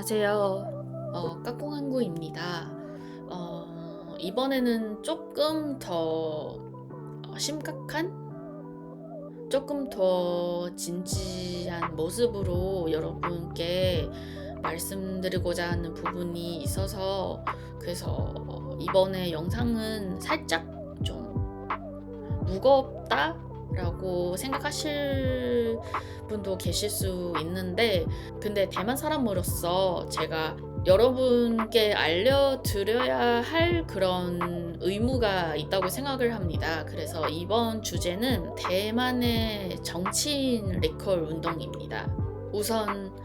안녕하세요. 까꿍한구입니다. 이번에는 조금 더 심각한, 조금 더 진지한 모습으로 여러분께 말씀드리고자 하는 부분이 있어서, 그래서 이번에 영상은 살짝 좀 무겁다라고 생각하실 분도 계실 수 있는데, 근데 대만 사람으로서 제가 여러분께 알려드려야 할 그런 의무가 있다고 생각을 합니다. 그래서 이번 주제는 대만의 정치인 리콜 운동입니다. 우선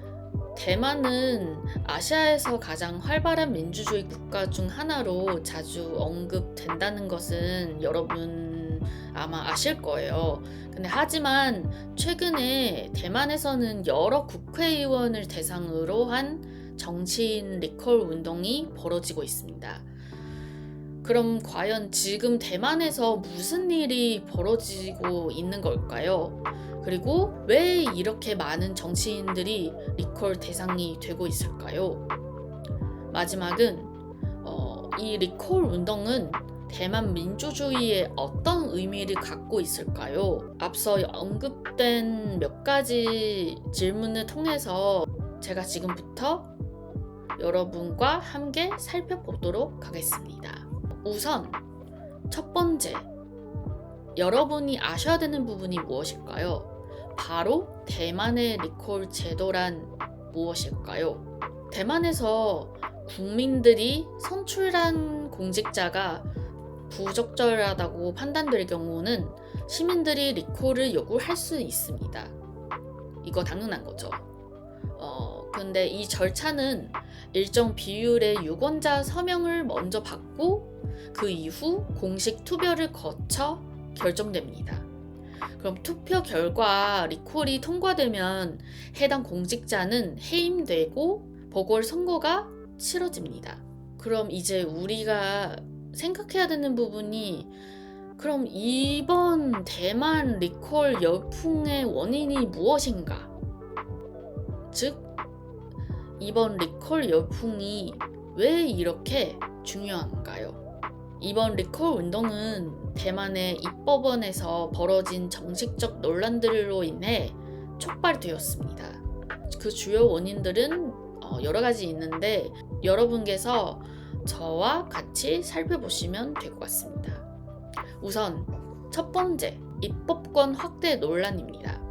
대만은 아시아에서 가장 활발한 민주주의 국가 중 하나로 자주 언급된다는 것은 여러분 아마 아실 거예요. 근데 하지만 최근에 대만에서는 여러 국회의원을 대상으로 한 정치인 리콜 운동이 벌어지고 있습니다. 그럼 과연 지금 대만에서 무슨 일이 벌어지고 있는 걸까요? 그리고 왜 이렇게 많은 정치인들이 리콜 대상이 되고 있을까요? 마지막은 이 리콜 운동은 대만 민주주의에 어떤 의미를 갖고 있을까요? 앞서 언급된 몇 가지 질문을 통해서 제가 지금부터 여러분과 함께 살펴보도록 하겠습니다. 우선 첫 번째, 여러분이 아셔야 되는 부분이 무엇일까요? 바로 대만의 리콜 제도란 무엇일까요? 대만에서 국민들이 선출한 공직자가 부적절하다고 판단될 경우는 시민들이 리콜을 요구할 수 있습니다. 이거 당연한 거죠. 근데 이 절차는 일정 비율의 유권자 서명을 먼저 받고 그 이후 공식 투표를 거쳐 결정됩니다. 그럼 투표 결과 리콜이 통과되면 해당 공직자는 해임되고 보궐선거가 치러집니다. 그럼 이제 우리가 생각해야 되는 부분이, 그럼 이번 대만 리콜 열풍의 원인이 무엇인가? 즉, 이번 리콜 열풍이 왜 이렇게 중요한가요? 이번 리콜 운동은 대만의 입법원에서 벌어진 정식적 논란들로 인해 촉발되었습니다. 그 주요 원인들은 여러 가지 있는데 여러분께서 저와 같이 살펴보시면 될 것 같습니다. 우선 첫 번째, 입법권 확대 논란입니다.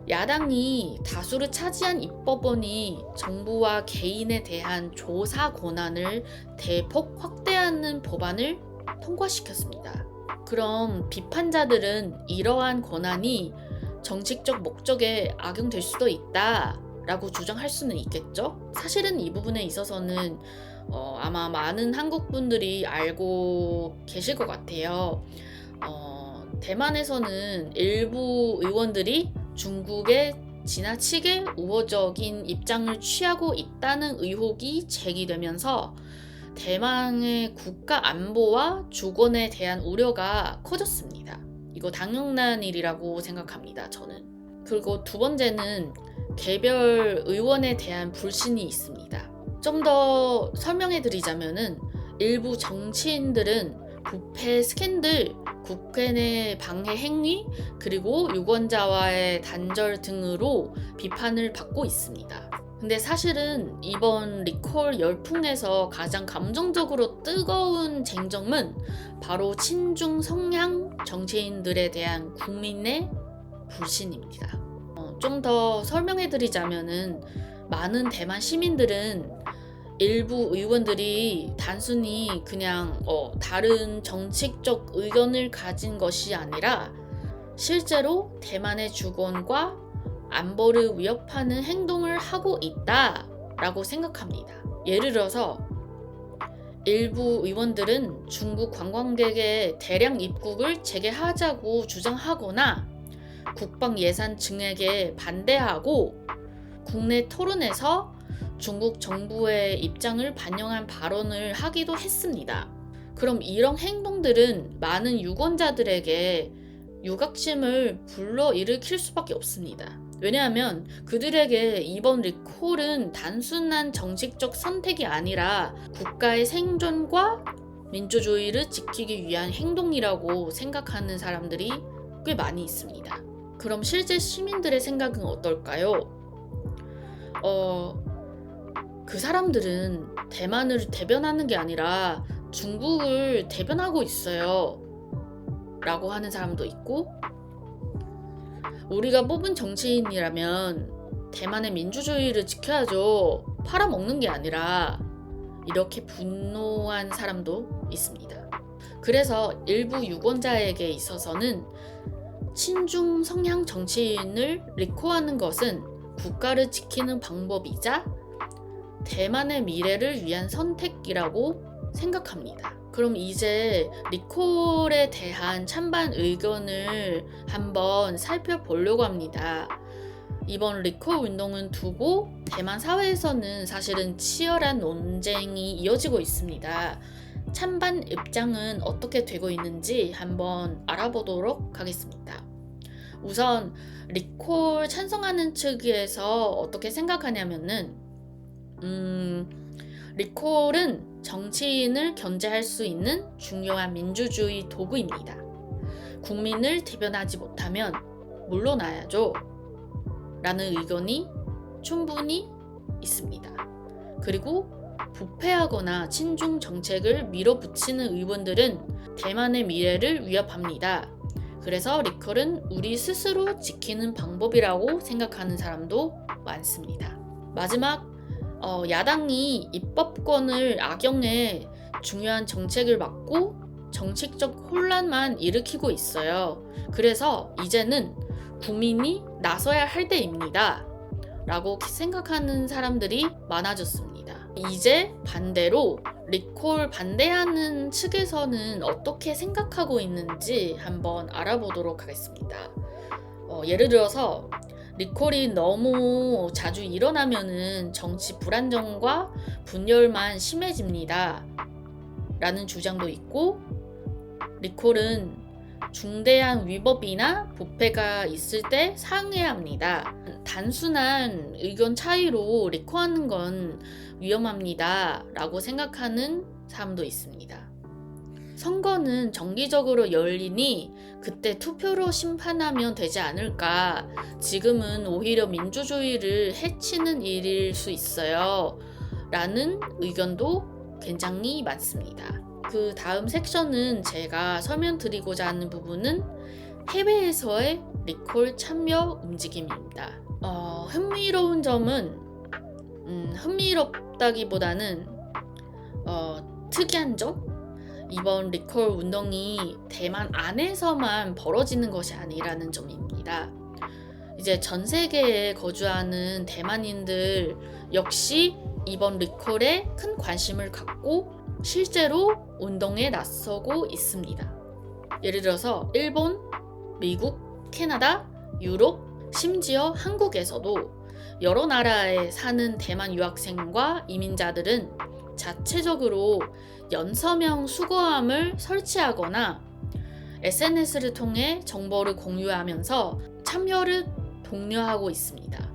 야당이 다수를 차지한 입법원이 정부와 개인에 대한 조사 권한을 대폭 확대하는 법안을 통과시켰습니다. 그럼 비판자들은 이러한 권한이 정치적 목적에 악용될 수도 있다라고 주장할 수는 있겠죠? 사실은 이 부분에 있어서는 아마 많은 한국 분들이 알고 계실 것 같아요. 대만에서는 일부 의원들이 중국에 지나치게 우호적인 입장을 취하고 있다는 의혹이 제기되면서 대만의 국가 안보와 주권에 대한 우려가 커졌습니다. 이거 당연한 일이라고 생각합니다, 저는. 그리고 두 번째는 개별 의원에 대한 불신이 있습니다. 좀 더 설명해 드리자면은 일부 정치인들은 부패 스캔들, 국회 내 방해 행위, 그리고 유권자와의 단절 등으로 비판을 받고 있습니다. 근데 사실은 이번 리콜 열풍에서 가장 감정적으로 뜨거운 쟁점은 바로 친중 성향 정치인들에 대한 국민의 불신입니다. 좀 더 설명해 드리자면은 많은 대만 시민들은 일부 의원들이 단순히 그냥 다른 정치적 의견을 가진 것이 아니라 실제로 대만의 주권과 안보를 위협하는 행동을 하고 있다라고 생각합니다. 예를 들어서 일부 의원들은 중국 관광객의 대량 입국을 재개하자고 주장하거나 국방 예산 증액에 반대하고 국내 토론에서 중국 정부의 입장을 반영한 발언을 하기도 했습니다. 그럼 이런 행동들은 많은 유권자들에게 유각심을 불러일으킬 수밖에 없습니다. 왜냐하면 그들에게 이번 리콜은 단순한 정치적 선택이 아니라 국가의 생존과 민주주의를 지키기 위한 행동이라고 생각하는 사람들이 꽤 많이 있습니다. 그럼 실제 시민들의 생각은 어떨까요? 그 사람들은 대만을 대변하는 게 아니라 중국을 대변하고 있어요. 라고 하는 사람도 있고, 우리가 뽑은 정치인이라면 대만의 민주주의를 지켜야죠. 팔아먹는 게 아니라, 이렇게 분노한 사람도 있습니다. 그래서 일부 유권자에게 있어서는 친중 성향 정치인을 리콜하는 것은 국가를 지키는 방법이자 대만의 미래를 위한 선택이라고 생각합니다. 그럼 이제 리콜에 대한 찬반 의견을 한번 살펴보려고 합니다. 이번 리콜 운동은 두고 대만 사회에서는 사실은 치열한 논쟁이 이어지고 있습니다. 찬반 입장은 어떻게 되고 있는지 한번 알아보도록 하겠습니다. 우선 리콜 찬성하는 측에서 어떻게 생각하냐면은 리콜은 정치인을 견제할 수 있는 중요한 민주주의 도구입니다. 국민을 대변하지 못하면 물러나야죠. 라는 의견이 충분히 있습니다. 그리고 부패하거나 친중 정책을 밀어붙이는 의원들은 대만의 미래를 위협합니다. 그래서 리콜은 우리 스스로 지키는 방법이라고 생각하는 사람도 많습니다. 마지막, 야당이 입법권을 악용해 중요한 정책을 막고 정치적 혼란만 일으키고 있어요. 그래서 이제는 국민이 나서야 할 때입니다. 라고 생각하는 사람들이 많아졌습니다. 이제 반대로 리콜 반대하는 측에서는 어떻게 생각하고 있는지 한번 알아보도록 하겠습니다. 예를 들어서 리콜이 너무 자주 일어나면은 정치 불안정과 분열만 심해집니다. 라는 주장도 있고, 리콜은 중대한 위법이나 부패가 있을 때 사용해야 합니다. 단순한 의견 차이로 리콜하는 건 위험합니다. 라고 생각하는 사람도 있습니다. 선거는 정기적으로 열리니 그때 투표로 심판하면 되지 않을까. 지금은 오히려 민주주의를 해치는 일일 수 있어요. 라는 의견도 굉장히 많습니다. 그 다음 섹션은 제가 설명드리고자 하는 부분은 해외에서의 리콜 참여 움직임입니다. 흥미로운 점은 흥미롭다기보다는 특이한 점? 이번 리콜 운동이 대만 안에서만 벌어지는 것이 아니라는 점입니다. 이제 전 세계에 거주하는 대만인들 역시 이번 리콜에 큰 관심을 갖고 실제로 운동에 나서고 있습니다. 예를 들어서 일본, 미국, 캐나다, 유럽, 심지어 한국에서도 여러 나라에 사는 대만 유학생과 이민자들은 자체적으로 연서명 수거함을 설치하거나 SNS를 통해 정보를 공유하면서 참여를 독려하고 있습니다.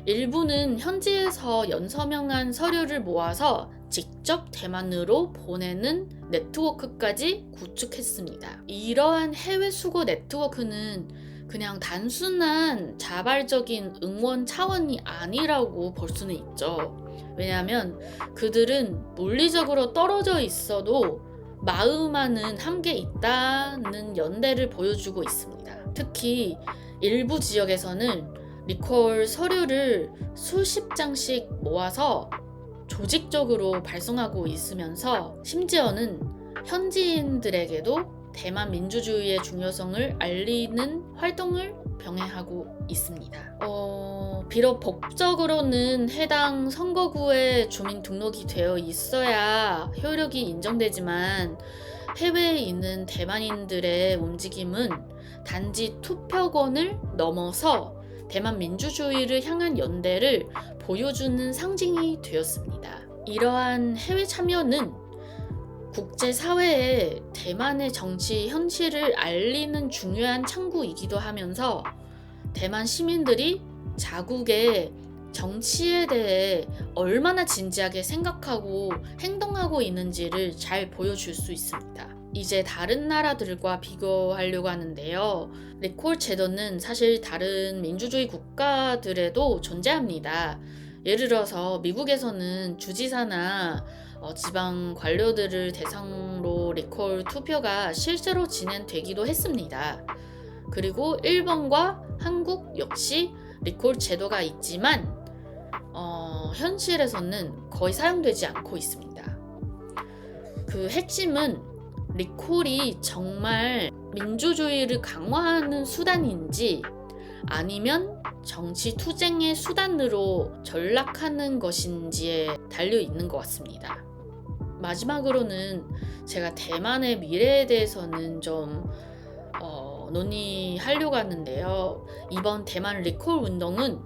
일부는 현지에서 연서명한 서류를 모아서 직접 대만으로 보내는 네트워크까지 구축했습니다. 이러한 해외 수거 네트워크는 그냥 단순한 자발적인 응원 차원이 아니라고 볼 수는 있죠. 왜냐하면 그들은 물리적으로 떨어져 있어도 마음만은 함께 있다는 연대를 보여주고 있습니다. 특히 일부 지역에서는 리콜 서류를 수십 장씩 모아서 조직적으로 발송하고 있으면서 심지어는 현지인들에게도 대만 민주주의의 중요성을 알리는 활동을 병행하고 있습니다. 비록 법적으로는 해당 선거구에 주민 등록이 되어 있어야 효력이 인정되지만 해외에 있는 대만인들의 움직임은 단지 투표권을 넘어서 대만 민주주의를 향한 연대를 보여주는 상징이 되었습니다. 이러한 해외 참여는 국제사회에 대만의 정치 현실을 알리는 중요한 창구이기도 하면서 대만 시민들이 자국의 정치에 대해 얼마나 진지하게 생각하고 행동하고 있는지를 잘 보여줄 수 있습니다. 이제 다른 나라들과 비교하려고 하는데요. 리콜 제도는 사실 다른 민주주의 국가들에도 존재합니다. 예를 들어서 미국에서는 주지사나 지방 관료들을 대상으로 리콜 투표가 실제로 진행되기도 했습니다. 그리고 일본과 한국 역시 리콜 제도가 있지만 현실에서는 거의 사용되지 않고 있습니다. 그 핵심은 리콜이 정말 민주주의를 강화하는 수단인지 아니면 정치 투쟁의 수단으로 전락하는 것인지에 달려 있는 것 같습니다. 마지막으로는 제가 대만의 미래에 대해서는 좀 논의하려고 하는데요. 이번 대만 리콜 운동은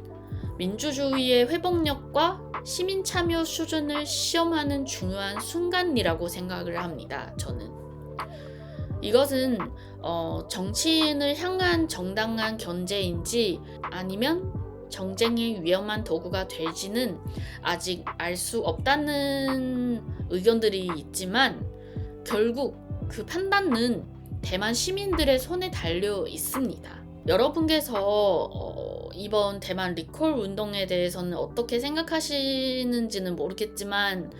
민주주의의 회복력과 시민 참여 수준을 시험하는 중요한 순간이라고 생각을 합니다. 저는 이것은 정치인을 향한 정당한 견제인지 아니면 정쟁의 위험한 도구가 될지는 아직 알 수 없다는 의견들이 있지만 결국 그 판단은 대만 시민들의 손에 달려 있습니다. 여러분께서 이번 대만 리콜 운동에 대해서는 어떻게 생각하시는지는 모르겠지만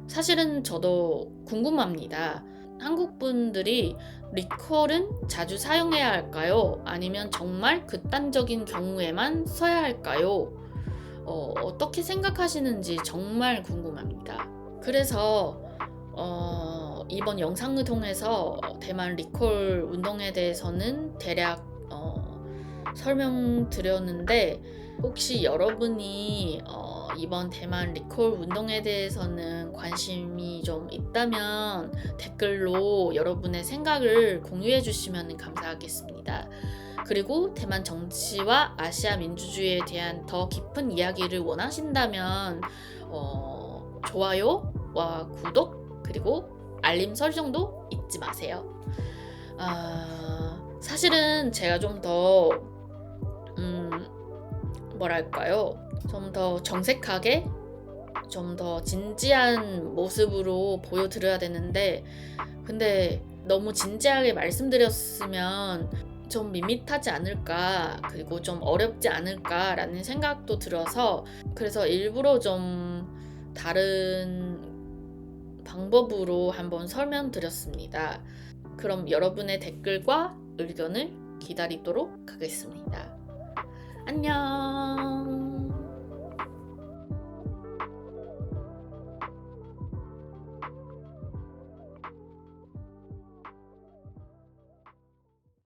사실은 저도 궁금합니다. 한국 분들이 리콜은 자주 사용해야 할까요? 아니면 정말 극단적인 경우에만 써야 할까요? 어떻게 생각하시는지 정말 궁금합니다. 그래서 이번 영상을 통해서 대만 리콜 운동에 대해서는 대략 설명드렸는데 혹시 여러분이 이번 대만 리콜 운동에 대해서는 관심이 좀 있다면 댓글로 여러분의 생각을 공유해 주시면 감사하겠습니다. 그리고 대만 정치와 아시아 민주주의에 대한 더 깊은 이야기를 원하신다면 좋아요와 구독 그리고 알림 설정도 잊지 마세요. 사실은 제가 좀 더 좀 더 정색하게 좀 더 진지한 모습으로 보여드려야 되는데 근데 너무 진지하게 말씀드렸으면 좀 밋밋하지 않을까 그리고 좀 어렵지 않을까 라는 생각도 들어서 그래서 일부러 좀 다른 방법으로 한번 설명드렸습니다. 그럼 여러분의 댓글과 의견을 기다리도록 하겠습니다. 안녕.